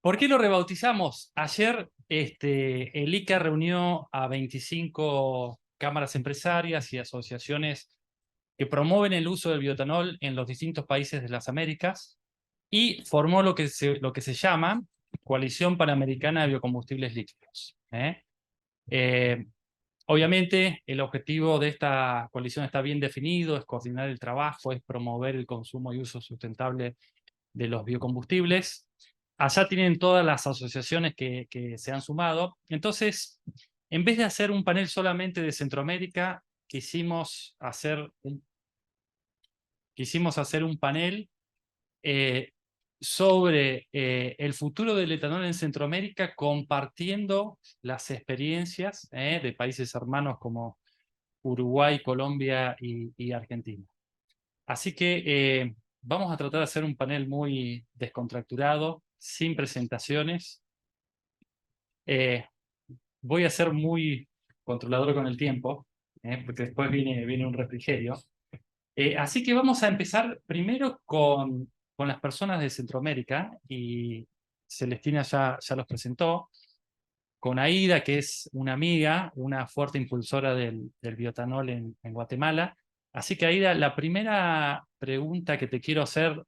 ¿Por qué lo rebautizamos? Ayer el ICA reunió a 25 cámaras empresarias y asociaciones que promueven el uso del bioetanol en los distintos países de las Américas y formó lo que se llama Coalición Panamericana de Biocombustibles Líquidos. Eh, Obviamente, el objetivo de esta coalición está bien definido, es coordinar el trabajo, es promover el consumo y uso sustentable de los biocombustibles. Allá tienen todas las asociaciones que se han sumado. Entonces, en vez de hacer un panel solamente de Centroamérica, quisimos hacer un panel eh, sobre el futuro del etanol en Centroamérica, compartiendo las experiencias de países hermanos como Uruguay, Colombia y Argentina. Así que vamos a tratar de hacer un panel muy descontracturado, sin presentaciones. Eh, Voy a ser muy controlador con el tiempo, porque después viene un refrigerio. Así que vamos a empezar primero con las personas de Centroamérica, y Celestina ya los presentó, con Aida, que es una amiga, una fuerte impulsora del bioetanol en Guatemala. Así que Aida, la primera pregunta que te quiero hacer,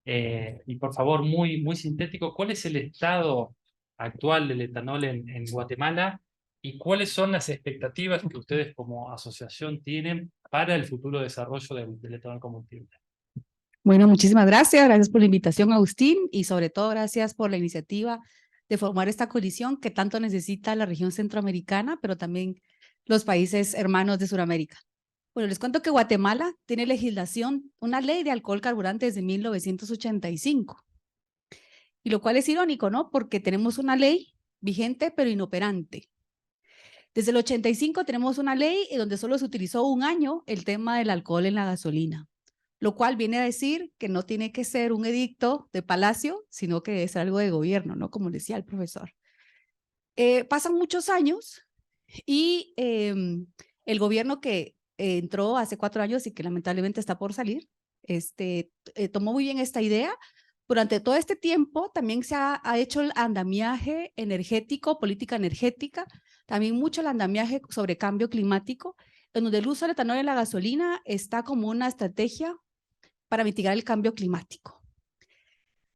y por favor muy, muy sintético, ¿cuál es el estado actual del etanol en Guatemala y cuáles son las expectativas que ustedes como asociación tienen para el futuro desarrollo del etanol combustible? Bueno, muchísimas gracias. Gracias por la invitación, Agustín, y sobre todo gracias por la iniciativa de formar esta coalición que tanto necesita la región centroamericana, pero también los países hermanos de Sudamérica. Bueno, les cuento que Guatemala tiene legislación, una ley de alcohol carburante desde 1985, y lo cual es irónico, ¿no? Porque tenemos una ley vigente, pero inoperante. Desde el 85 tenemos una ley en donde solo se utilizó un año el tema del alcohol en la gasolina, lo cual viene a decir que no tiene que ser un edicto de palacio, sino que es algo de gobierno, ¿no? Como decía el profesor. Pasan muchos años y el gobierno que entró hace 4 años y que lamentablemente está por salir, tomó muy bien esta idea. Durante todo este tiempo también se ha hecho el andamiaje energético, política energética, también mucho el andamiaje sobre cambio climático, en donde el uso del etanol en la gasolina está como una estrategia para mitigar el cambio climático.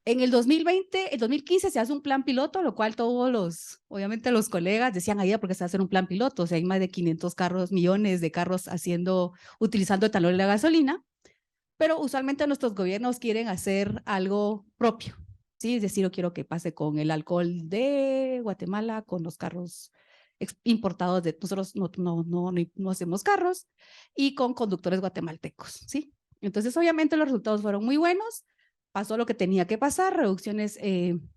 En el 2020, el 2015 se hace un plan piloto, lo cual obviamente los colegas decían ahí, porque se hace un plan piloto, o sea, hay más de 500 carros, millones de carros utilizando etanol en la gasolina, pero usualmente nuestros gobiernos quieren hacer algo propio, ¿sí? Es decir, yo quiero que pase con el alcohol de Guatemala, con los carros importados de nosotros no hacemos carros, y con conductores guatemaltecos, ¿sí? Entonces, obviamente los resultados fueron muy buenos, pasó lo que tenía que pasar, reducciones en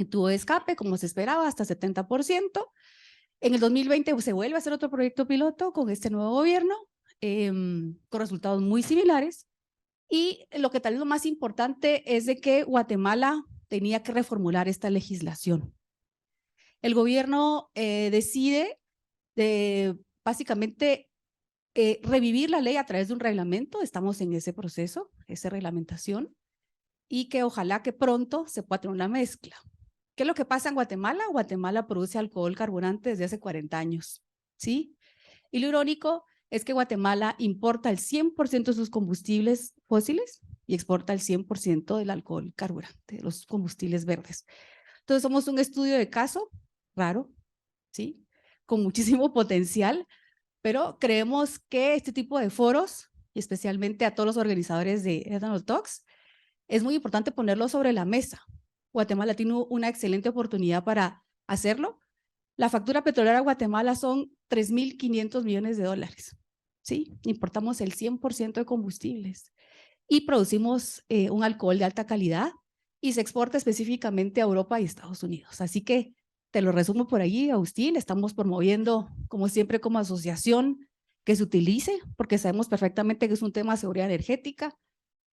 tubo de escape, como se esperaba, hasta 70%. En el 2020 se vuelve a hacer otro proyecto piloto con este nuevo gobierno, con resultados muy similares. Y lo que tal vez lo más importante es de que Guatemala tenía que reformular esta legislación. El gobierno decide básicamente revivir la ley a través de un reglamento. Estamos en ese proceso, esa reglamentación, y que ojalá que pronto se pueda tener una mezcla. ¿Qué es lo que pasa en Guatemala? Guatemala produce alcohol carburante desde hace 40 años, ¿sí? Y lo irónico es que Guatemala importa el 100% de sus combustibles fósiles y exporta el 100% del alcohol carburante, de los combustibles verdes. Entonces somos un estudio de caso raro, ¿sí? Con muchísimo potencial, pero creemos que este tipo de foros, y especialmente a todos los organizadores de Ethanol Talks, es muy importante ponerlo sobre la mesa. Guatemala tiene una excelente oportunidad para hacerlo. La factura petrolera a Guatemala son 3.500 millones de dólares. ¿Sí? Importamos el 100% de combustibles y producimos un alcohol de alta calidad y se exporta específicamente a Europa y Estados Unidos. Así que te lo resumo por allí, Agustín. Estamos promoviendo, como siempre, como asociación, que se utilice, porque sabemos perfectamente que es un tema de seguridad energética,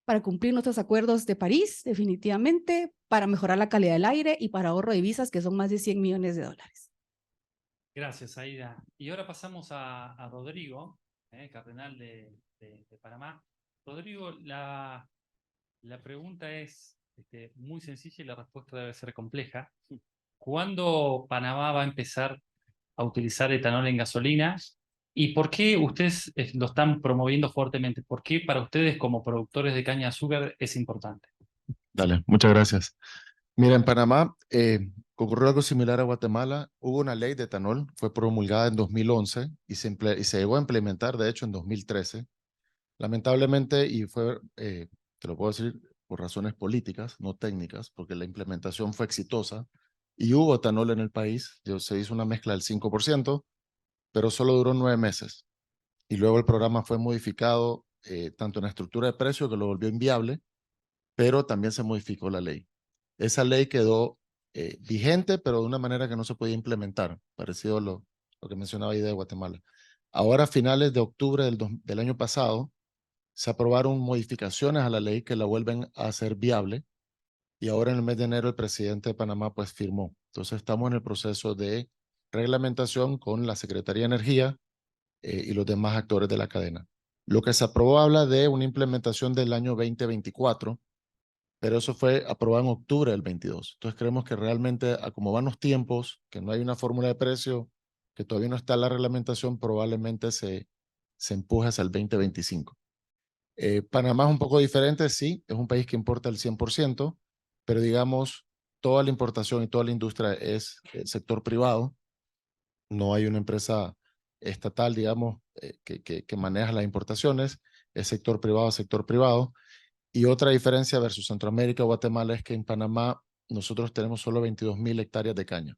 para cumplir nuestros acuerdos de París, definitivamente, para mejorar la calidad del aire y para ahorro de divisas, que son más de 100 millones de dólares. Gracias, Aida. Y ahora pasamos a Rodrigo, cardenal de Panamá. Rodrigo, la pregunta es, muy sencilla y la respuesta debe ser compleja. ¿Cuándo Panamá va a empezar a utilizar etanol en gasolina? ¿Y por qué ustedes lo están promoviendo fuertemente? ¿Por qué para ustedes como productores de caña de azúcar es importante? Dale, muchas gracias. Mira, en Panamá ocurrió algo similar a Guatemala. Hubo una ley de etanol, fue promulgada en 2011 y y se llegó a implementar, de hecho, en 2013. Lamentablemente, y fue, te lo puedo decir, por razones políticas, no técnicas, porque la implementación fue exitosa y hubo etanol en el país. Se hizo una mezcla del 5%, pero solo duró 9 meses. Y luego el programa fue modificado tanto en la estructura de precio, que lo volvió inviable, pero también se modificó la ley. Esa ley quedó vigente, pero de una manera que no se podía implementar, parecido a lo que mencionaba ahí de Guatemala. Ahora, a finales de octubre del año pasado, se aprobaron modificaciones a la ley que la vuelven a hacer viable, y ahora en el mes de enero el presidente de Panamá pues firmó. Entonces estamos en el proceso de reglamentación con la Secretaría de Energía y los demás actores de la cadena. Lo que se aprobó habla de una implementación del año 2024, pero eso fue aprobado en octubre del 22. Entonces creemos que realmente, a como van los tiempos, que no hay una fórmula de precio, que todavía no está la reglamentación, probablemente se empuje hacia el 2025. Panamá es un poco diferente, sí, es un país que importa el 100%, pero digamos, toda la importación y toda la industria es sector privado. No hay una empresa estatal, digamos, que maneja las importaciones, es sector privado, sector privado. Y otra diferencia versus Centroamérica o Guatemala es que en Panamá nosotros tenemos solo 22.000 hectáreas de caña.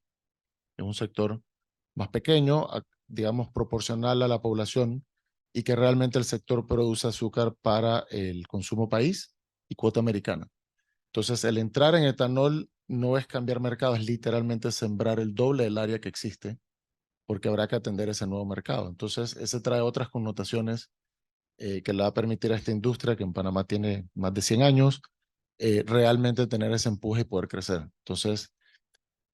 Es un sector más pequeño, digamos, proporcional a la población, y que realmente el sector produce azúcar para el consumo país y cuota americana. Entonces, el entrar en etanol no es cambiar mercado, es literalmente sembrar el doble del área que existe, porque habrá que atender ese nuevo mercado. Entonces, ese trae otras connotaciones que le va a permitir a esta industria, que en Panamá tiene más de 100 años, realmente tener ese empuje y poder crecer. Entonces,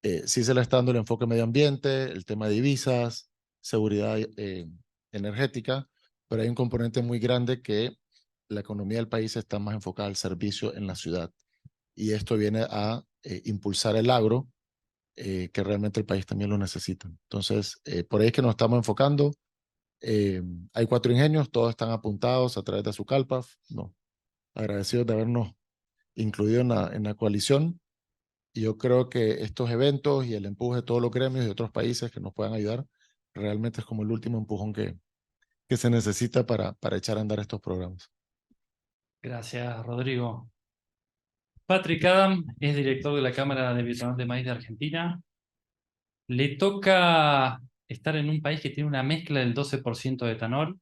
sí se le está dando el enfoque medio ambiente, el tema de divisas, seguridad energética, pero hay un componente muy grande que la economía del país está más enfocada al servicio en la ciudad. Y esto viene a impulsar el agro, que realmente el país también lo necesita. Entonces, por ahí es que nos estamos enfocando. Hay 4 ingenios, todos están apuntados a través de su CALPAF. No, agradecidos de habernos incluido en la coalición. Y yo creo que estos eventos y el empuje de todos los gremios de otros países que nos puedan ayudar, realmente es como el último empujón que se necesita para echar a andar estos programas. Gracias, Rodrigo. Patrick Adam es director de la Cámara de Bioetanol de Maíz de Argentina. Le toca estar en un país que tiene una mezcla del 12% de etanol,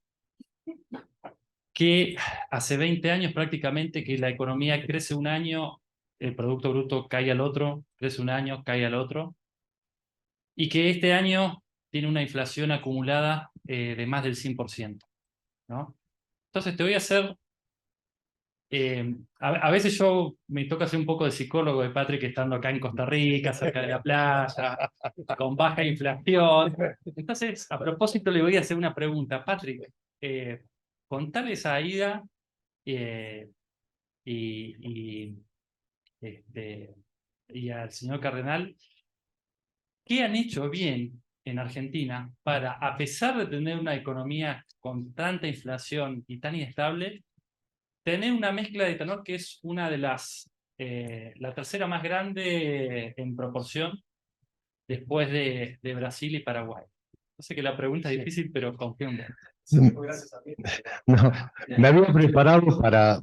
que hace 20 años prácticamente que la economía crece un año, el Producto Bruto cae al otro, crece un año, cae al otro, y que este año tiene una inflación acumulada de más del 100%, ¿no? Entonces te voy a hacer, a veces yo me toca ser un poco de psicólogo de Patrick estando acá en Costa Rica, cerca de la playa, con baja inflación. Entonces, a propósito, le voy a hacer una pregunta. Patrick, contale esa ida eh, y, este, y al señor Cardenal, ¿qué han hecho bien en Argentina para, a pesar de tener una economía con tanta inflación y tan inestable, tener una mezcla de etanol que es una de la tercera más grande en proporción después de Brasil y Paraguay? No sé que la pregunta es difícil, pero confío en vos. No, me había preparado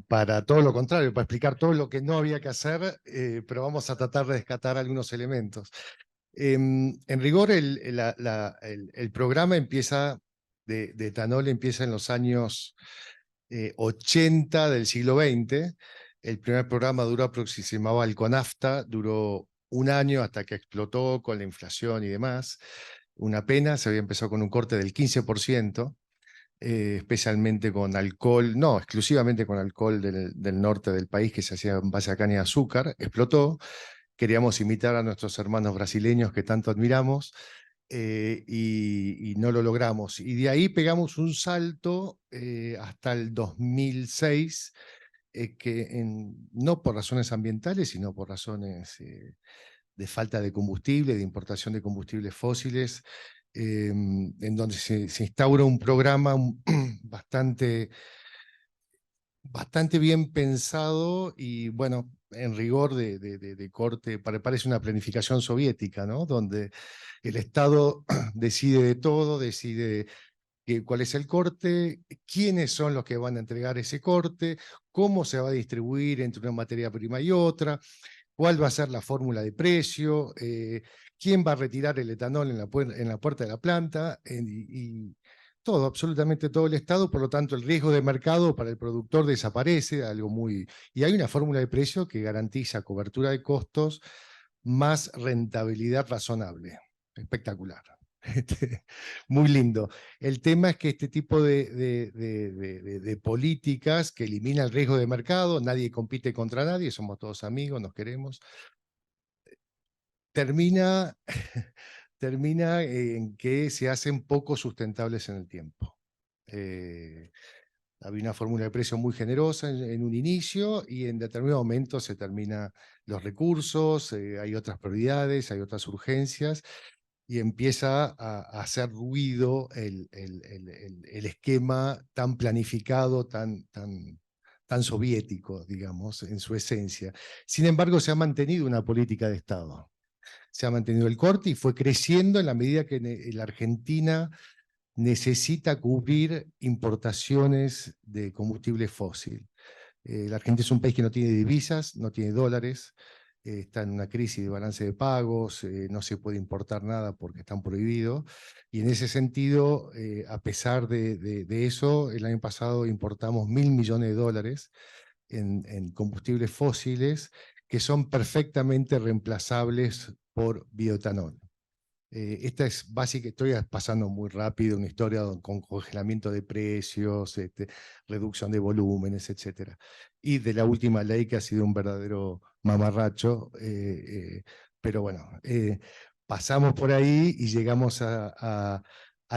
para todo lo contrario, para explicar todo lo que no había que hacer, pero vamos a tratar de rescatar algunos elementos. En rigor, el programa empieza de etanol empieza en los años 80 del siglo XX. El primer programa se llamaba el CONAFTA, duró un año hasta que explotó con la inflación y demás. Una pena, se había empezado con un corte del 15%. Especialmente con alcohol, no, exclusivamente con alcohol del norte del país, que se hacía en base a caña de azúcar, explotó. Queríamos imitar a nuestros hermanos brasileños que tanto admiramos, y no lo logramos. Y de ahí pegamos un salto hasta el 2006, que no por razones ambientales, sino por razones de falta de combustible, de importación de combustibles fósiles, en donde se instaura un programa bastante bien pensado y, bueno, en rigor de corte, parece una planificación soviética, ¿no? Donde el Estado decide de todo, decide cuál es el corte, quiénes son los que van a entregar ese corte, cómo se va a distribuir entre una materia prima y otra, cuál va a ser la fórmula de precio, quién va a retirar el etanol en la puerta de la planta, y todo, absolutamente todo el Estado. Por lo tanto, el riesgo de mercado para el productor desaparece, y hay una fórmula de precio que garantiza cobertura de costos más rentabilidad razonable. Espectacular. Muy lindo. El tema es que este tipo de políticas que elimina el riesgo de mercado, nadie compite contra nadie, somos todos amigos, nos queremos, termina en que se hacen poco sustentables en el tiempo. Había una fórmula de precio muy generosa en un inicio y en determinado momento se terminan los recursos, hay otras prioridades, hay otras urgencias, y empieza a hacer ruido el esquema tan planificado, tan soviético, digamos, en su esencia. Sin embargo, se ha mantenido una política de Estado. Se ha mantenido el corte y fue creciendo en la medida que la Argentina necesita cubrir importaciones de combustible fósil. La Argentina es un país que no tiene divisas, no tiene dólares, está en una crisis de balance de pagos, no se puede importar nada porque están prohibidos. Y en ese sentido, a pesar de eso, el año pasado importamos $1.000 millones en combustibles fósiles que son perfectamente reemplazables por bioetanol. Esta es básica, estoy pasando muy rápido, una historia con congelamiento de precios, reducción de volúmenes, etc. Y de la última ley que ha sido un verdadero mamarracho, pero bueno, pasamos por ahí y llegamos a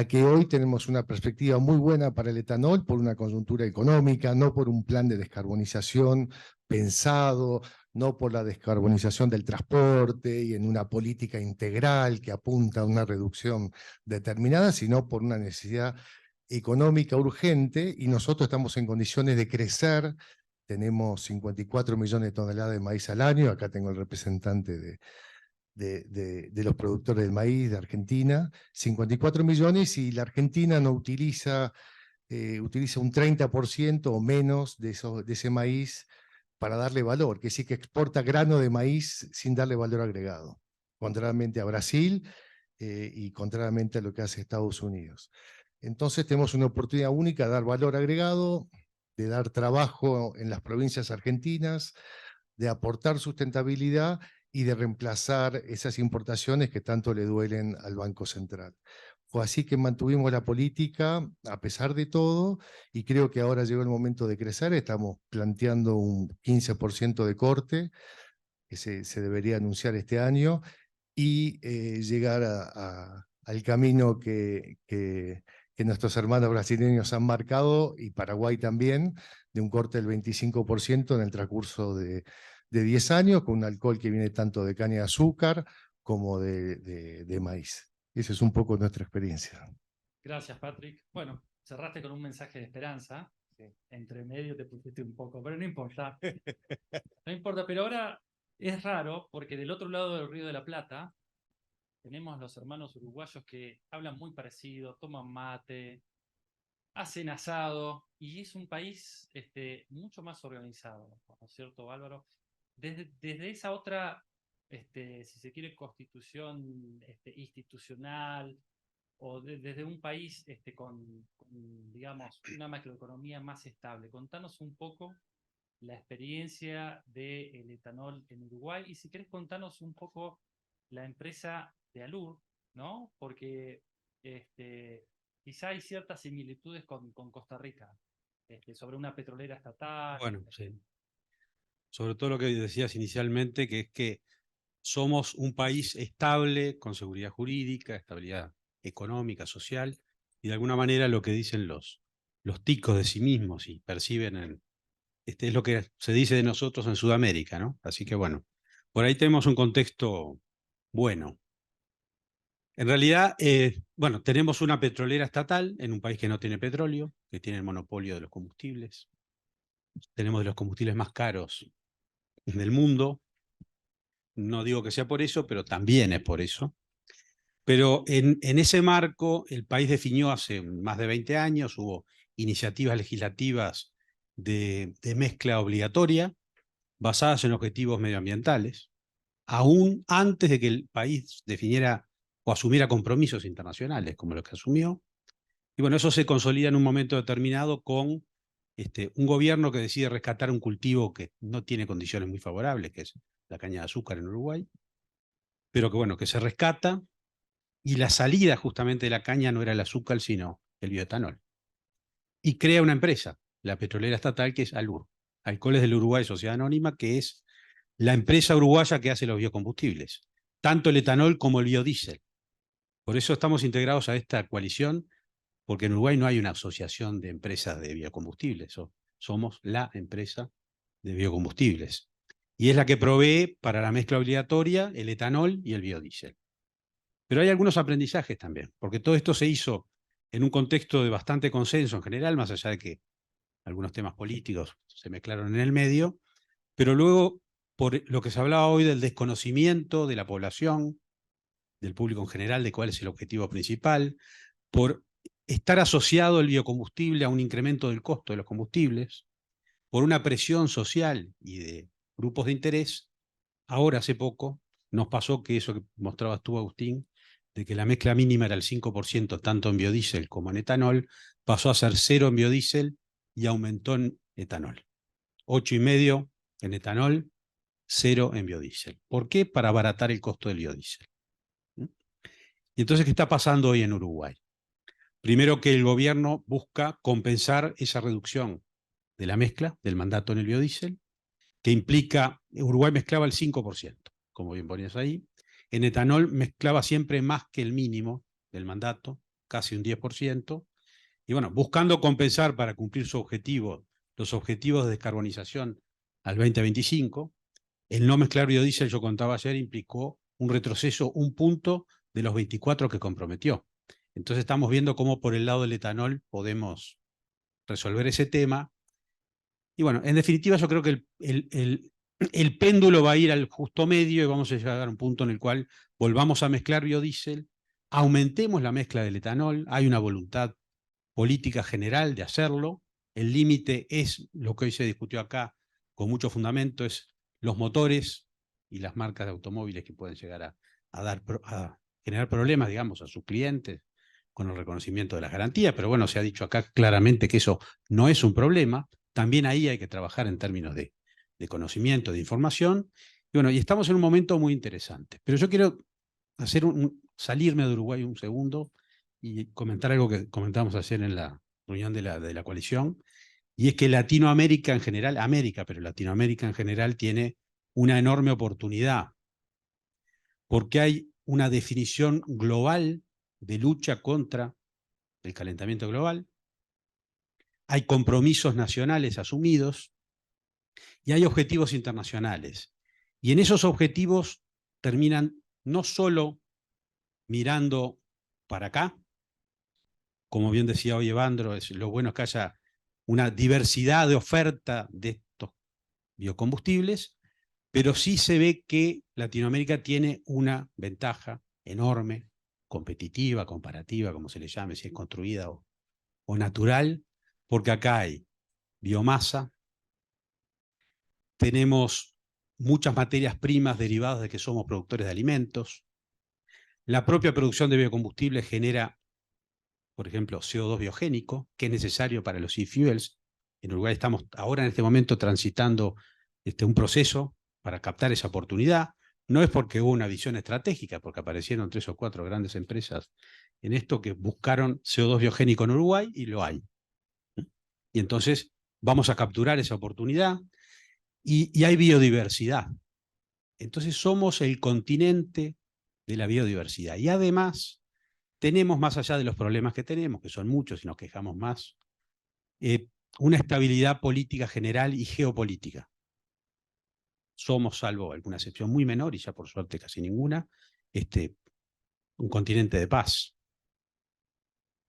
que hoy tenemos una perspectiva muy buena para el etanol por una coyuntura económica, no por un plan de descarbonización pensado, no por la descarbonización del transporte y en una política integral que apunta a una reducción determinada, sino por una necesidad económica urgente, y nosotros estamos en condiciones de crecer. Tenemos 54 millones de toneladas de maíz al año, acá tengo el representante de los productores del maíz de Argentina, 54 millones, y la Argentina no utiliza un 30% o menos de ese maíz para darle valor, que sí que exporta grano de maíz sin darle valor agregado, contrariamente a Brasil y contrariamente a lo que hace Estados Unidos. Entonces tenemos una oportunidad única de dar valor agregado, de dar trabajo en las provincias argentinas, de aportar sustentabilidad y de reemplazar esas importaciones que tanto le duelen al Banco Central. Fue así que mantuvimos la política a pesar de todo, y creo que ahora llegó el momento de crecer. Estamos planteando un 15% de corte que se debería anunciar este año, y llegar al camino que nuestros hermanos brasileños han marcado, y Paraguay también, de un corte del 25% en el transcurso de 10 años, con un alcohol que viene tanto de caña de azúcar como de maíz. Esa es un poco nuestra experiencia. Gracias, Patrick. Bueno, cerraste con un mensaje de esperanza. Sí. Entre medio te pusiste un poco, pero no importa. No importa, pero ahora es raro porque del otro lado del Río de la Plata tenemos los hermanos uruguayos que hablan muy parecido, toman mate, hacen asado, y es un país mucho más organizado, ¿no es cierto, Álvaro? Desde esa otra, si se quiere, constitución institucional, o desde un país con, digamos, una macroeconomía más estable. Contanos un poco la experiencia del etanol en Uruguay, y si querés contanos un poco la empresa de Alur, ¿no? Porque quizá hay ciertas similitudes con Costa Rica, sobre una petrolera estatal. Bueno, sí. Sobre todo lo que decías inicialmente, que es que somos un país estable, con seguridad jurídica, estabilidad económica, social, y de alguna manera lo que dicen los ticos de sí mismos y perciben es lo que se dice de nosotros en Sudamérica, ¿no? Así que bueno, por ahí tenemos un contexto bueno. En realidad, bueno, tenemos una petrolera estatal en un país que no tiene petróleo, que tiene el monopolio de los combustibles. Tenemos de los combustibles más caros del mundo. No digo que sea por eso, pero también es por eso. Pero en ese marco, el país definió hace más de 20 años, hubo iniciativas legislativas de mezcla obligatoria basadas en objetivos medioambientales, aún antes de que el país definiera o asumiera compromisos internacionales, como los que asumió. Y bueno, eso se consolida en un momento determinado con un gobierno que decide rescatar un cultivo que no tiene condiciones muy favorables, que es la caña de azúcar en Uruguay, pero que bueno, que se rescata, y la salida justamente de la caña no era el azúcar, sino el bioetanol. Y crea una empresa, la petrolera estatal, que es ALUR, Alcoholes del Uruguay Sociedad Anónima, que es la empresa uruguaya que hace los biocombustibles, tanto el etanol como el biodiesel. Por eso estamos integrados a esta coalición, porque en Uruguay no hay una asociación de empresas de biocombustibles, somos la empresa de biocombustibles. Y es la que provee para la mezcla obligatoria el etanol y el biodiesel. Pero hay algunos aprendizajes también, porque todo esto se hizo en un contexto de bastante consenso en general, más allá de que algunos temas políticos se mezclaron en el medio, pero luego, por lo que se hablaba hoy del desconocimiento de la población, del público en general, de cuál es el objetivo principal, por estar asociado el biocombustible a un incremento del costo de los combustibles, por una presión social y de grupos de interés, ahora hace poco nos pasó que eso que mostrabas tú, Agustín, de que la mezcla mínima era el 5% tanto en biodiesel como en etanol, pasó a ser 0 en biodiesel y aumentó en etanol. 8,5 en etanol, 0 en biodiesel. ¿Por qué? Para abaratar el costo del biodiesel. Y entonces, ¿qué está pasando hoy en Uruguay? Primero, que el gobierno busca compensar esa reducción de la mezcla del mandato en el biodiesel, que implica, Uruguay mezclaba el 5%, como bien ponías ahí. En etanol mezclaba siempre más que el mínimo del mandato, casi un 10%. Y bueno, buscando compensar para cumplir su objetivo, los objetivos de descarbonización al 2025, el no mezclar biodiesel, yo contaba ayer, implicó un retroceso, un punto de los 24 que comprometió. Entonces estamos viendo cómo por el lado del etanol podemos resolver ese tema. Y bueno, en definitiva yo creo que el péndulo va a ir al justo medio y vamos a llegar a un punto en el cual volvamos a mezclar biodiesel, aumentemos la mezcla del etanol, hay una voluntad política general de hacerlo, el límite es lo que hoy se discutió acá con mucho fundamento, es los motores y las marcas de automóviles que pueden llegar a generar problemas, digamos, a sus clientes con el reconocimiento de las garantías, pero bueno, se ha dicho acá claramente que eso no es un problema. También ahí hay que trabajar en términos de conocimiento, de información. Y bueno, y estamos en un momento muy interesante. Pero yo quiero salirme de Uruguay un segundo y comentar algo que comentamos ayer en la reunión de la coalición, y es que Latinoamérica en general, pero Latinoamérica en general tiene una enorme oportunidad, porque hay una definición global de lucha contra el calentamiento global, hay compromisos nacionales asumidos y hay objetivos internacionales. Y en esos objetivos terminan no solo mirando para acá, como bien decía hoy Evandro, lo bueno es que haya una diversidad de oferta de estos biocombustibles, pero sí se ve que Latinoamérica tiene una ventaja enorme, competitiva, comparativa, como se le llame, si es construida o natural, porque acá hay biomasa, tenemos muchas materias primas derivadas de que somos productores de alimentos, la propia producción de biocombustibles genera, por ejemplo, CO2 biogénico, que es necesario para los e-fuels. En Uruguay estamos ahora en este momento transitando un proceso para captar esa oportunidad. No es porque hubo una visión estratégica, porque aparecieron 3 o 4 grandes empresas en esto que buscaron CO2 biogénico en Uruguay y lo hay. Y entonces vamos a capturar esa oportunidad y hay biodiversidad. Entonces somos el continente de la biodiversidad. Y además tenemos, más allá de los problemas que tenemos, que son muchos y nos quejamos más, una estabilidad política general y geopolítica. Somos, salvo alguna excepción muy menor, y ya por suerte casi ninguna, un continente de paz.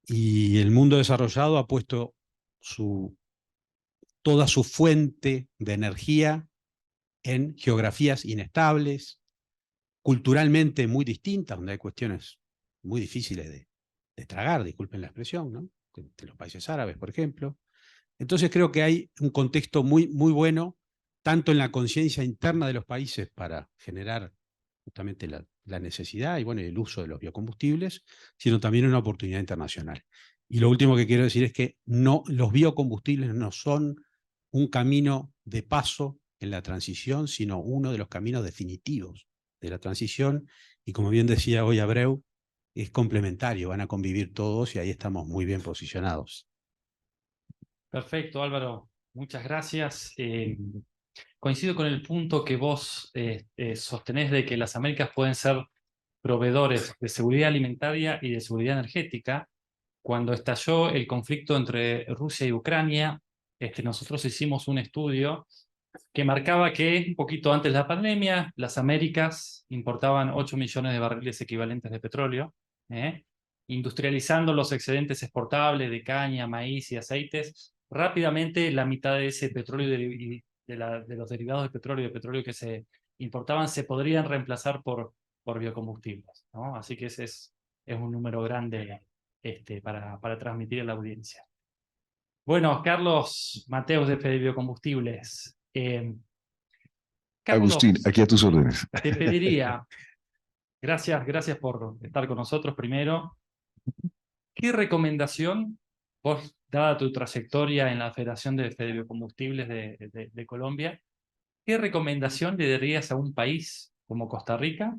Y el mundo desarrollado ha puesto toda su fuente de energía en geografías inestables, culturalmente muy distintas, donde hay cuestiones muy difíciles de tragar, disculpen la expresión, ¿no? De los países árabes, por ejemplo. Entonces creo que hay un contexto muy, muy bueno, tanto en la conciencia interna de los países para generar justamente la necesidad y bueno, el uso de los biocombustibles, sino también una oportunidad internacional. Y lo último que quiero decir es que los biocombustibles no son un camino de paso en la transición, sino uno de los caminos definitivos de la transición. Y como bien decía hoy Abreu, es complementario, van a convivir todos y ahí estamos muy bien posicionados. Perfecto, Álvaro. Muchas gracias. Coincido con el punto que vos sostenés de que las Américas pueden ser proveedores de seguridad alimentaria y de seguridad energética. Cuando estalló el conflicto entre Rusia y Ucrania, nosotros hicimos un estudio que marcaba que un poquito antes de la pandemia, las Américas importaban 8 millones de barriles equivalentes de petróleo, industrializando los excedentes exportables de caña, maíz y aceites. Rápidamente la mitad de ese petróleo y de los derivados de petróleo que se importaban se podrían reemplazar por biocombustibles, ¿no? Así que ese es un número grande para transmitir a la audiencia. Bueno, Carlos Mateus de Fede Biocombustibles. Agustín, Carlos, aquí a tus órdenes. te pediría, gracias por estar con nosotros primero. ¿Qué recomendación, vos, dada tu trayectoria en la Federación de Fede Biocombustibles de Colombia, qué recomendación le darías a un país como Costa Rica,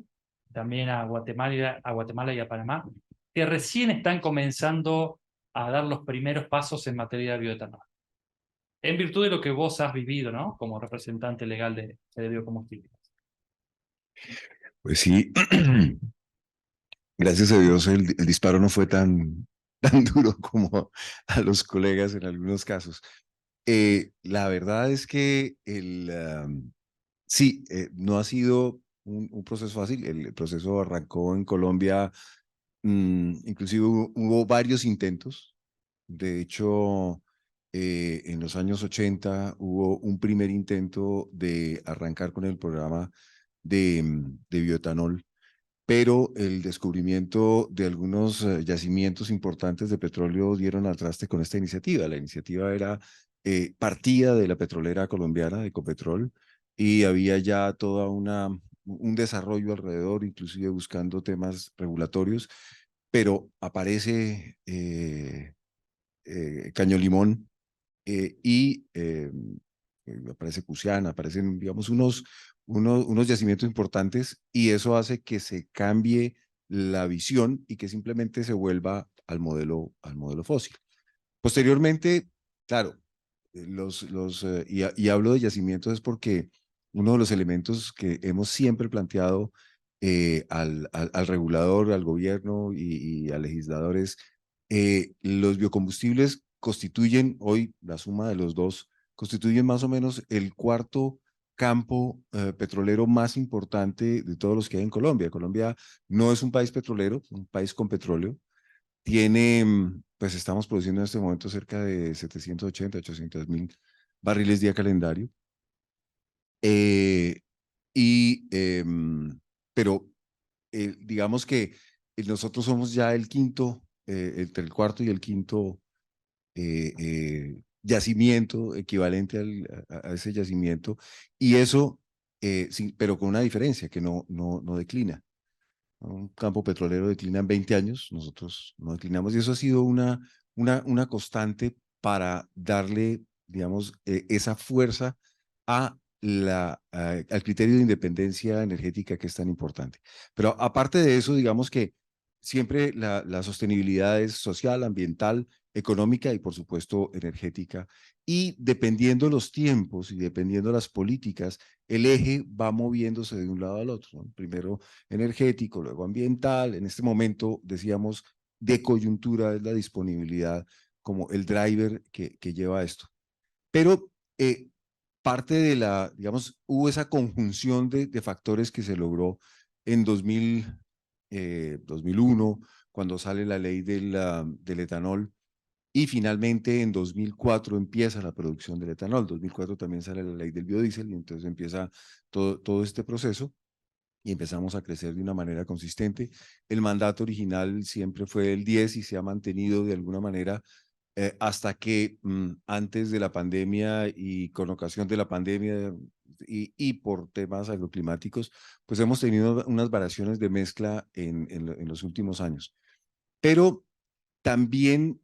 también a Guatemala y a Panamá, que recién están comenzando a dar los primeros pasos en materia de bioetanol? En virtud de lo que vos has vivido, ¿no? Como representante legal de biocombustibles. Pues sí, gracias a Dios el disparo no fue tan duro como a los colegas en algunos casos. La verdad es que sí, no ha sido un proceso fácil. El proceso arrancó en Colombia, inclusive hubo varios intentos. De hecho, en los años 80 hubo un primer intento de arrancar con el programa de bioetanol, pero el descubrimiento de algunos yacimientos importantes de petróleo dieron al traste con esta iniciativa. La iniciativa partía de la petrolera colombiana, de Ecopetrol, y había ya toda un desarrollo alrededor, inclusive buscando temas regulatorios, pero aparece Caño Limón y aparece Cusiana, aparecen, digamos, unos yacimientos importantes, y eso hace que se cambie la visión y que simplemente se vuelva al modelo fósil. Posteriormente, claro, y hablo de yacimientos es porque uno de los elementos que hemos siempre planteado al regulador, al gobierno y al legislador es los biocombustibles constituyen hoy, la suma de los dos, constituyen más o menos el cuarto campo petrolero más importante de todos los que hay en Colombia. Colombia no es un país petrolero, es un país con petróleo. Pues estamos produciendo en este momento cerca de 780, 800 mil barriles día calendario. Pero digamos que nosotros somos ya el quinto, entre el cuarto y el quinto yacimiento equivalente a ese yacimiento, y eso, sí, pero con una diferencia, que no declina. Un campo petrolero declina en 20 años, nosotros no declinamos, y eso ha sido una constante para darle, digamos, esa fuerza al criterio de independencia energética que es tan importante. Pero aparte de eso, digamos que siempre la sostenibilidad es social, ambiental, económica y, por supuesto, energética. Y dependiendo los tiempos y dependiendo las políticas, el eje va moviéndose de un lado al otro, ¿no? Primero energético, luego ambiental. En este momento, decíamos, de coyuntura es la disponibilidad como el driver que lleva esto. Pero parte de la, digamos, hubo esa conjunción de factores que se logró en 2001, cuando sale la ley del etanol, y finalmente en 2004 empieza la producción del etanol. En 2004 también sale la ley del biodiesel, y entonces empieza todo este proceso y empezamos a crecer de una manera consistente. El mandato original siempre fue el 10 y se ha mantenido de alguna manera hasta que antes de la pandemia y con ocasión de la pandemia y por temas agroclimáticos, pues hemos tenido unas variaciones de mezcla en los últimos años. Pero también,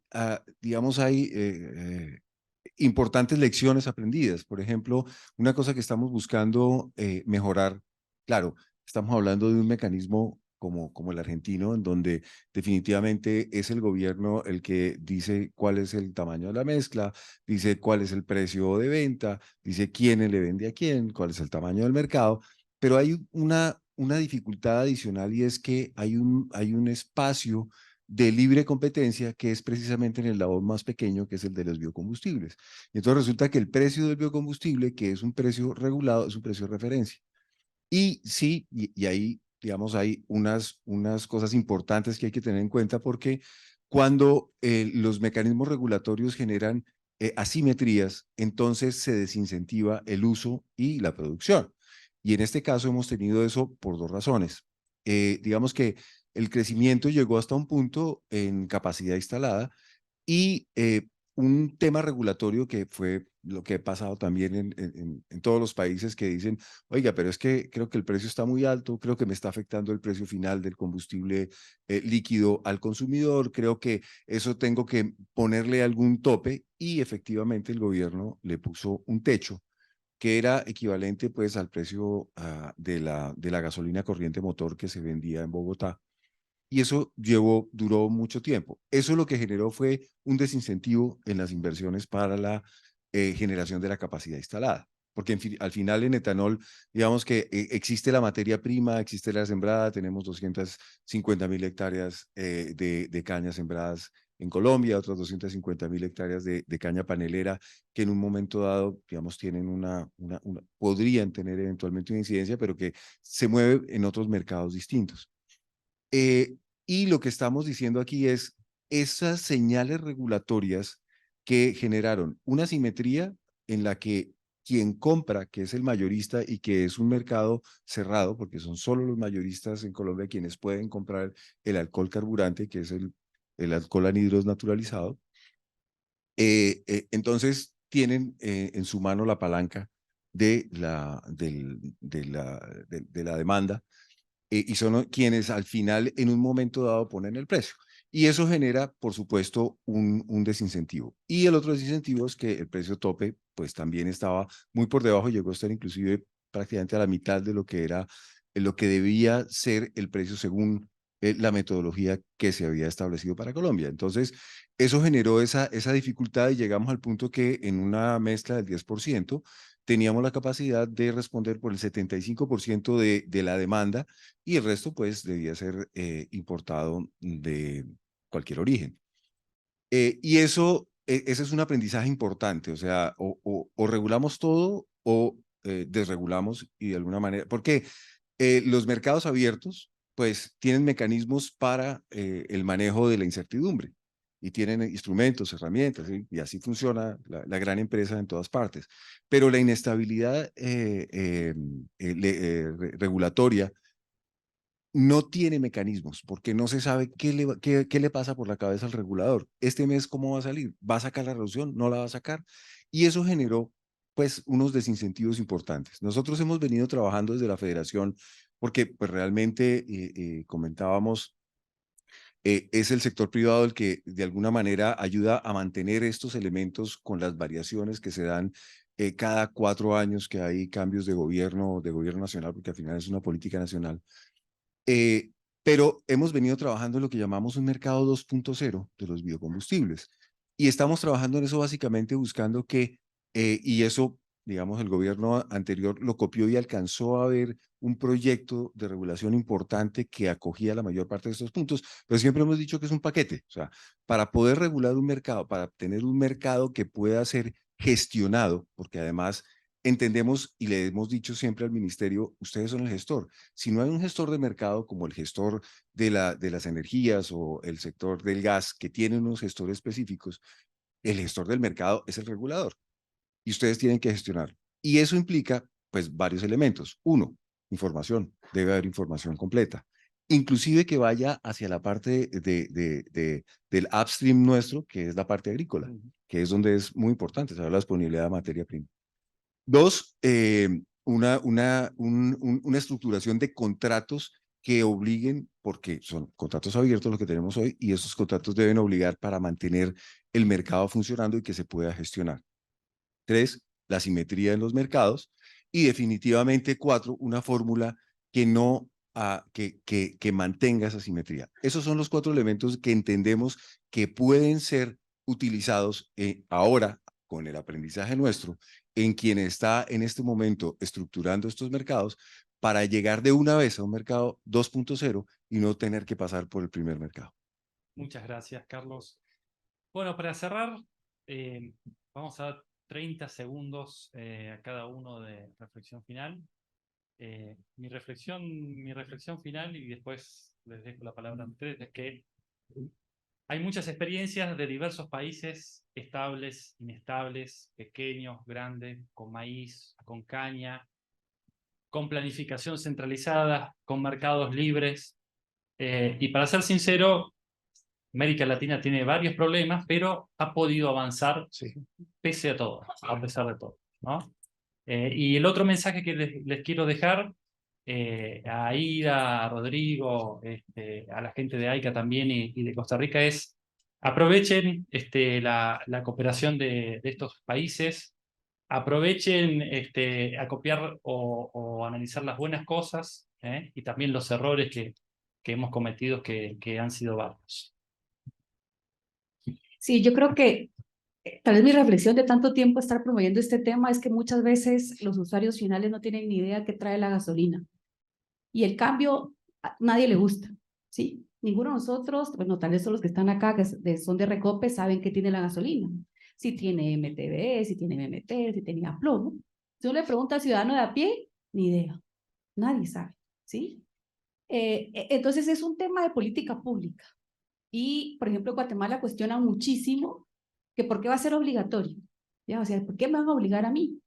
digamos, hay importantes lecciones aprendidas. Por ejemplo, una cosa que estamos buscando mejorar, claro, estamos hablando de un mecanismo como el argentino, en donde definitivamente es el gobierno el que dice cuál es el tamaño de la mezcla, dice cuál es el precio de venta, dice quién le vende a quién, cuál es el tamaño del mercado, pero hay una dificultad adicional, y es que hay un espacio de libre competencia que es precisamente en el labor más pequeño, que es el de los biocombustibles. Y entonces resulta que el precio del biocombustible, que es un precio regulado, es un precio de referencia. Y sí, y ahí, digamos, hay unas cosas importantes que hay que tener en cuenta, porque cuando los mecanismos regulatorios generan asimetrías, entonces se desincentiva el uso y la producción. Y en este caso hemos tenido eso por dos razones. Digamos que el crecimiento llegó hasta un punto en capacidad instalada, y un tema regulatorio que fue lo que ha pasado también en todos los países, que dicen, oiga, pero es que creo que el precio está muy alto, creo que me está afectando el precio final del combustible líquido al consumidor, creo que eso tengo que ponerle algún tope, y efectivamente el gobierno le puso un techo que era equivalente pues al precio de la gasolina corriente motor que se vendía en Bogotá. Y eso duró mucho tiempo. Eso lo que generó fue un desincentivo en las inversiones para la generación de la capacidad instalada. Porque al final en etanol, digamos que existe la materia prima, existe la sembrada, tenemos 250.000 hectáreas de caña sembradas en Colombia, otras 250.000 hectáreas de caña panelera, que en un momento dado, digamos, tienen podrían tener eventualmente una incidencia, pero que se mueve en otros mercados distintos. Y lo que estamos diciendo aquí es esas señales regulatorias que generaron una simetría en la que quien compra, que es el mayorista y que es un mercado cerrado, porque son solo los mayoristas en Colombia quienes pueden comprar el alcohol carburante, que es el alcohol anhidros naturalizado, entonces tienen en su mano la palanca de la demanda, y son quienes al final en un momento dado ponen el precio. Y eso genera, por supuesto, un desincentivo. Y el otro desincentivo es que el precio tope pues también estaba muy por debajo, llegó a estar inclusive prácticamente a la mitad de lo que era lo que debía ser el precio según la metodología que se había establecido para Colombia. Entonces, eso generó esa dificultad, y llegamos al punto que en una mezcla del 10% teníamos la capacidad de responder por el 75% de la demanda, y el resto pues debía ser importado de cualquier origen. Y ese es un aprendizaje importante, o sea, o regulamos todo o desregulamos, y de alguna manera, porque los mercados abiertos pues tienen mecanismos para el manejo de la incertidumbre, y tienen instrumentos, herramientas, ¿sí? Y así funciona la gran empresa en todas partes. Pero la inestabilidad regulatoria no tiene mecanismos, porque no se sabe qué le pasa por la cabeza al regulador. Este mes, ¿cómo va a salir? ¿Va a sacar la reducción? ¿No la va a sacar? Y eso generó, pues, unos desincentivos importantes. Nosotros hemos venido trabajando desde la federación, porque, pues, realmente, comentábamos, es el sector privado el que, de alguna manera, ayuda a mantener estos elementos con las variaciones que se dan cada 4 años que hay cambios de gobierno nacional, porque al final es una política nacional. Pero hemos venido trabajando en lo que llamamos un mercado 2.0 de los biocombustibles. Y estamos trabajando en eso básicamente buscando que, y eso, digamos, el gobierno anterior lo copió y alcanzó a ver un proyecto de regulación importante que acogía la mayor parte de estos puntos, pero siempre hemos dicho que es un paquete. O sea, para poder regular un mercado, para tener un mercado que pueda ser gestionado, porque además entendemos y le hemos dicho siempre al ministerio, ustedes son el gestor. Si no hay un gestor de mercado como el gestor de las energías o el sector del gas, que tiene unos gestores específicos, el gestor del mercado es el regulador y ustedes tienen que gestionarlo. Y eso implica, pues, varios elementos. Uno, información. Debe haber información completa. Inclusive que vaya hacia la parte del upstream nuestro, que es la parte agrícola, que es donde es muy importante saber la disponibilidad de materia prima. Dos, una estructuración de contratos que obliguen, porque son contratos abiertos los que tenemos hoy, y esos contratos deben obligar para mantener el mercado funcionando y que se pueda gestionar. Tres, la simetría en los mercados. Y definitivamente, cuatro, una fórmula que no que mantenga esa simetría. Esos son los cuatro elementos que entendemos que pueden ser utilizados ahora con el aprendizaje nuestro en quien está en este momento estructurando estos mercados para llegar de una vez a un mercado 2.0 y no tener que pasar por el primer mercado. Muchas gracias, Carlos. Bueno, para cerrar, vamos a dar 30 segundos a cada uno de reflexión final. Mi reflexión final, y después les dejo la palabra a ustedes, es que hay muchas experiencias de diversos países, estables, inestables, pequeños, grandes, con maíz, con caña, con planificación centralizada, con mercados libres. Y para ser sincero, América Latina tiene varios problemas, pero ha podido avanzar pese a todo, a pesar de todo, ¿no? Y el otro mensaje que les quiero dejar a Aida, a Rodrigo, a la gente de AICA también y de Costa Rica es aprovechen la cooperación de estos países, aprovechen a copiar o analizar las buenas cosas y también los errores que hemos cometido que han sido varios. Sí, yo creo que tal vez mi reflexión de tanto tiempo estar promoviendo este tema es que muchas veces los usuarios finales no tienen ni idea qué trae la gasolina. Y el cambio a nadie le gusta, ¿sí? Ninguno de nosotros, bueno, tal vez son los que están acá, que son de Recope, saben qué tiene la gasolina. Si tiene MTB, si tiene MMT, si tenía plomo. Si uno le pregunta al ciudadano de a pie, ni idea. Nadie sabe, ¿sí? Entonces es un tema de política pública. Y, por ejemplo, Guatemala cuestiona muchísimo que por qué va a ser obligatorio. ¿Ya? O sea, ¿por qué me van a obligar a mí?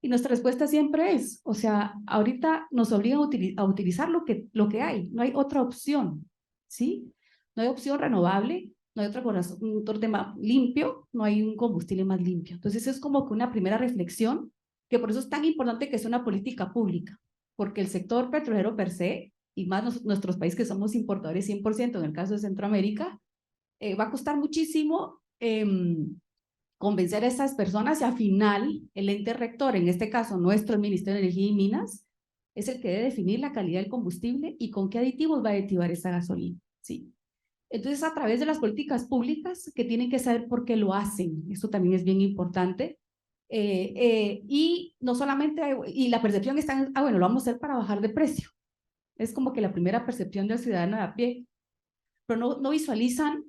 Y nuestra respuesta siempre es, o sea, ahorita nos obligan a utilizar lo que hay, no hay otra opción, ¿sí? No hay opción renovable, no hay otro motor limpio, no hay un combustible más limpio. Entonces es como que una primera reflexión, que por eso es tan importante que sea una política pública, porque el sector petrolero per se, y más nuestros países que somos importadores 100%, en el caso de Centroamérica, va a costar muchísimo convencer a estas personas y al final el ente rector, en este caso nuestro Ministerio de Energía y Minas, es el que debe definir la calidad del combustible y con qué aditivos va a aditivar esa gasolina, ¿sí? Entonces, a través de las políticas públicas que tienen que saber por qué lo hacen, esto también es bien importante, y no solamente, y la percepción está, bueno, lo vamos a hacer para bajar de precio, es como que la primera percepción del ciudadano de a pie, pero no visualizan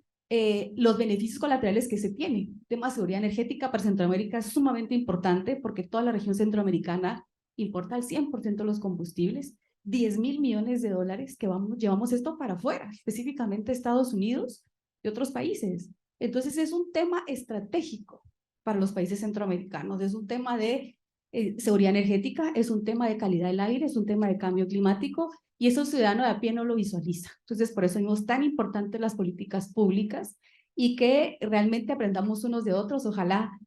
los beneficios colaterales que se tienen. El tema de seguridad energética para Centroamérica es sumamente importante porque toda la región centroamericana importa el 100% de los combustibles, 10.000 millones de dólares que llevamos esto para afuera, específicamente Estados Unidos y otros países. Entonces es un tema estratégico para los países centroamericanos, es un tema de seguridad energética, es un tema de calidad del aire, es un tema de cambio climático, y eso el ciudadano de a pie no lo visualiza. Entonces, por eso es tan importante las políticas públicas y que realmente aprendamos unos de otros. Ojalá,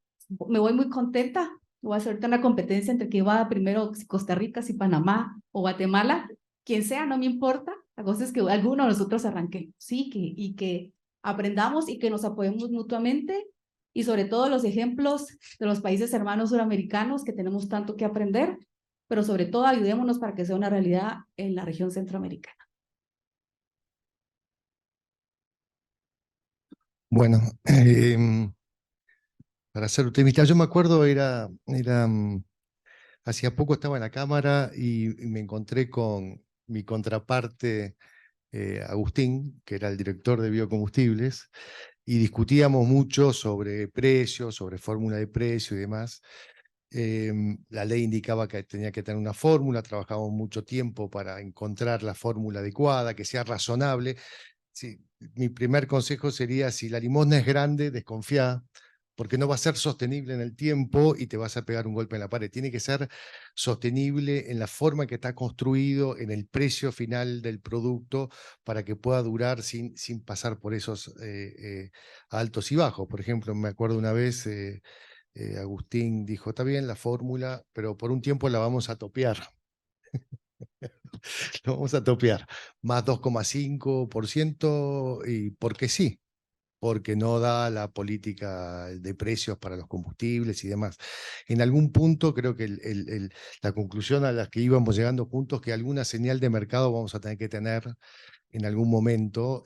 me voy muy contenta. Voy a hacer ahorita una competencia entre que va primero Costa Rica, si Panamá o Guatemala. Quien sea, no me importa. La cosa es que alguno de nosotros arranquemos, ¿sí? Y que aprendamos y que nos apoyemos mutuamente. Y sobre todo los ejemplos de los países hermanos suramericanos que tenemos tanto que aprender, pero sobre todo ayudémonos para que sea una realidad en la región centroamericana. Bueno, para ser optimista, yo me acuerdo, hacía poco estaba en la Cámara y me encontré con mi contraparte, Agustín, que era el director de biocombustibles, y discutíamos mucho sobre precios, sobre fórmula de precio y demás. La ley indicaba que tenía que tener una fórmula, trabajamos mucho tiempo para encontrar la fórmula adecuada, que sea razonable. Sí, mi primer consejo sería, si la limosna es grande, desconfía, porque no va a ser sostenible en el tiempo y te vas a pegar un golpe en la pared. Tiene que ser sostenible en la forma que está construido, en el precio final del producto, para que pueda durar sin pasar por esos altos y bajos. Por ejemplo, me acuerdo una vez, Agustín dijo, está bien la fórmula, pero por un tiempo la vamos a topear. Lo vamos a topear, más 2,5%, y porque sí, porque no da la política de precios para los combustibles y demás. En algún punto creo que la conclusión a la que íbamos llegando juntos, que alguna señal de mercado vamos a tener que tener en algún momento,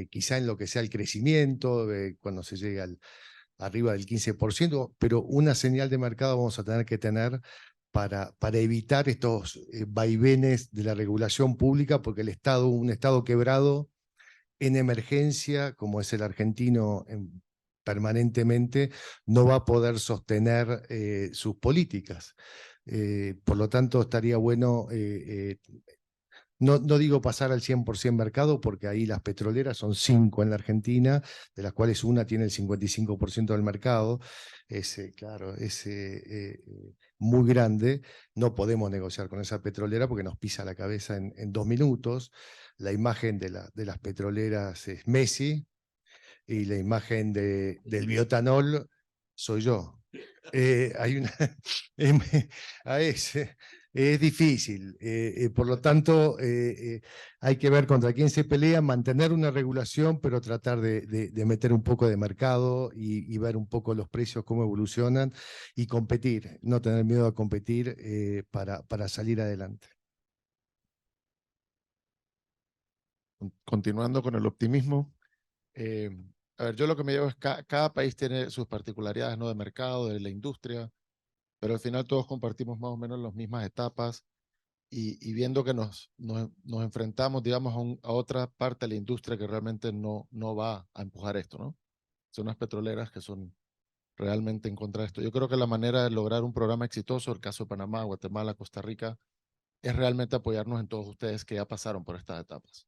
quizá en lo que sea el crecimiento, cuando se llegue arriba del 15%, pero una señal de mercado vamos a tener que tener para evitar estos vaivenes de la regulación pública, porque un Estado quebrado en emergencia, como es el argentino permanentemente, no va a poder sostener sus políticas. Por lo tanto, estaría bueno, no digo pasar al 100% mercado, porque ahí las petroleras son 5 en la Argentina, de las cuales una tiene el 55% del mercado. Claro, es muy grande. No podemos negociar con esa petrolera porque nos pisa la cabeza en 2 minutos. La imagen de las petroleras es Messi, y la imagen del biotanol soy yo. Hay una, es difícil, por lo tanto hay que ver contra quién se pelea, mantener una regulación, pero tratar de meter un poco de mercado y ver un poco los precios, cómo evolucionan, y competir, no tener miedo a competir para salir adelante. Continuando con el optimismo, a ver, yo lo que me llevo es que cada país tiene sus particularidades, ¿no? De mercado, de la industria, pero al final todos compartimos más o menos las mismas etapas, y viendo que nos enfrentamos, digamos, a otra parte de la industria que realmente no va a empujar esto, ¿no? Son las petroleras que son realmente en contra de esto. Yo creo que la manera de lograr un programa exitoso, el caso de Panamá, Guatemala, Costa Rica, es realmente apoyarnos en todos ustedes que ya pasaron por estas etapas.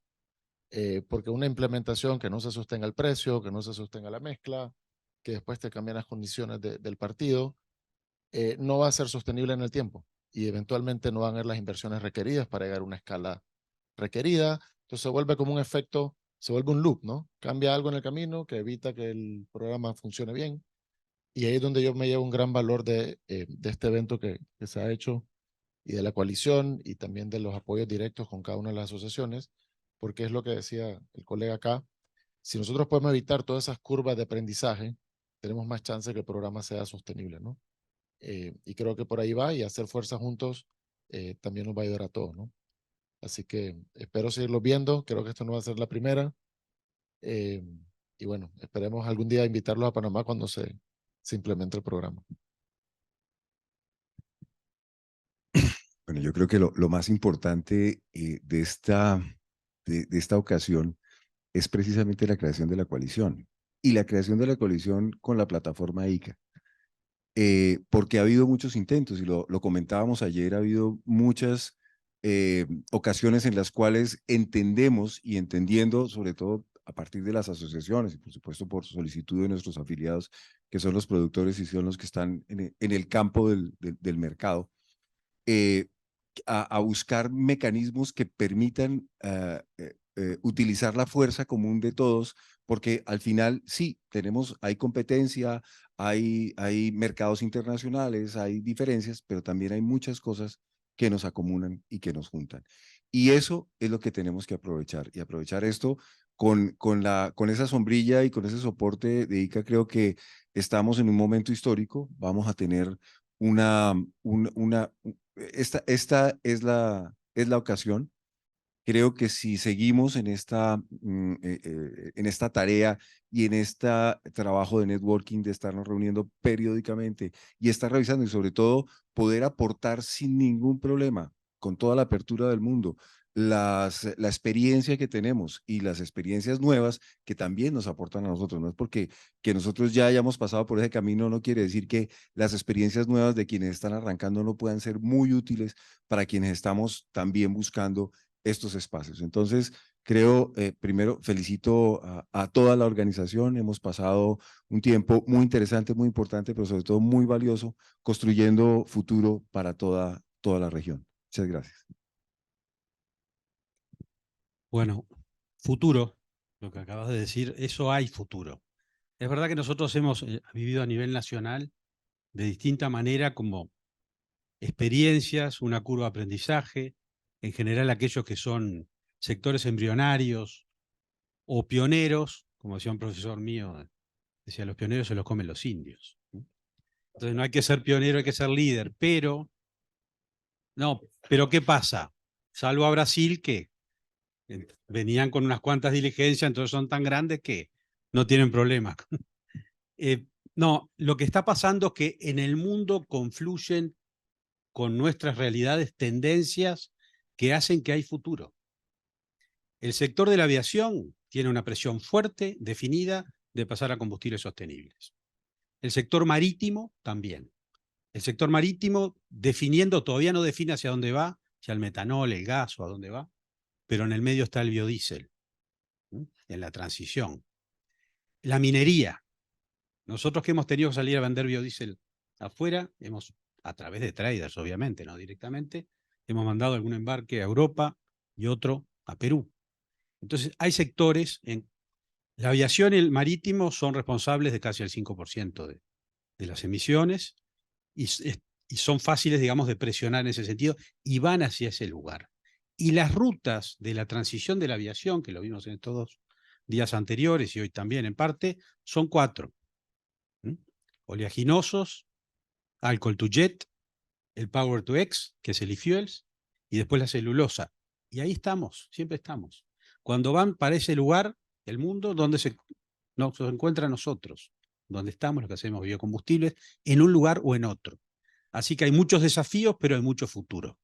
Porque una implementación que no se sostenga el precio, que no se sostenga la mezcla, que después te cambian las condiciones del partido, no va a ser sostenible en el tiempo, y eventualmente no van a haber las inversiones requeridas para llegar a una escala requerida. Entonces se vuelve como un efecto, se vuelve un loop, ¿no? Cambia algo en el camino que evita que el programa funcione bien, y ahí es donde yo me llevo un gran valor de este evento que se ha hecho, y de la coalición, y también de los apoyos directos con cada una de las asociaciones, porque es lo que decía el colega acá: si nosotros podemos evitar todas esas curvas de aprendizaje, tenemos más chance de que el programa sea sostenible, ¿no? Y creo que por ahí va, y hacer fuerza juntos también nos va a ayudar a todos, ¿no? Así que espero seguirlo viendo, creo que esto no va a ser la primera, eh, y bueno, esperemos algún día invitarlos a Panamá cuando se implemente el programa. Bueno, yo creo que lo más importante de esta ocasión es precisamente la creación de la coalición, y la creación de la coalición con la plataforma ICA. Porque ha habido muchos intentos, y lo comentábamos ayer, ha habido muchas ocasiones en las cuales entendemos, y entendiendo sobre todo a partir de las asociaciones, y por supuesto por solicitud de nuestros afiliados, que son los productores y son los que están en el campo del mercado, a buscar mecanismos que permitan utilizar la fuerza común de todos, porque al final sí, hay competencia, hay mercados internacionales, hay diferencias, pero también hay muchas cosas que nos acomunan y que nos juntan. Y eso es lo que tenemos que aprovechar, y aprovechar esto con esa sombrilla y con ese soporte de ICA. Creo que estamos en un momento histórico, vamos a tener esta es la ocasión. Creo que si seguimos en esta tarea y en este trabajo de networking, de estarnos reuniendo periódicamente y estar revisando, y sobre todo poder aportar sin ningún problema, con toda la apertura del mundo, la experiencia que tenemos y las experiencias nuevas que también nos aportan a nosotros. No es porque que nosotros ya hayamos pasado por ese camino, no quiere decir que las experiencias nuevas de quienes están arrancando no puedan ser muy útiles para quienes estamos también buscando estos espacios. Entonces, creo, primero, felicito a toda la organización. Hemos pasado un tiempo muy interesante, muy importante, pero sobre todo muy valioso, construyendo futuro para toda la región. Muchas gracias. Bueno, futuro, lo que acabas de decir, eso hay futuro. Es verdad que nosotros hemos vivido a nivel nacional de distinta manera como experiencias, una curva de aprendizaje, en general aquellos que son sectores embrionarios o pioneros, como decía un profesor mío, decía, los pioneros se los comen los indios. Entonces no hay que ser pionero, hay que ser líder, pero ¿qué pasa? Salvo a Brasil que venían con unas cuantas diligencias, entonces son tan grandes que no tienen problemas. No, lo que está pasando es que en el mundo confluyen con nuestras realidades tendencias que hacen que hay futuro. El sector de la aviación tiene una presión fuerte, definida, de pasar a combustibles sostenibles. El sector marítimo también. El sector marítimo todavía no define hacia dónde va, hacia el metanol, el gas o a dónde va, pero en el medio está el biodiesel, en la transición. La minería. Nosotros que hemos tenido que salir a vender biodiesel afuera, a través de traders, obviamente, no directamente, hemos mandado algún embarque a Europa y otro a Perú. Entonces, hay sectores, la aviación y el marítimo son responsables de casi el 5% de las emisiones y son fáciles, digamos, de presionar en ese sentido y van hacia ese lugar. Y las rutas de la transición de la aviación, que lo vimos en estos 2 días anteriores y hoy también en parte, son 4. Oleaginosos, alcohol to jet, el power to X, que es el e-fuels, y después la celulosa. Y ahí estamos, siempre estamos. Cuando van para ese lugar, el mundo, donde nos encuentra a nosotros, donde estamos, los que hacemos biocombustibles, en un lugar o en otro. Así que hay muchos desafíos, pero hay mucho futuro.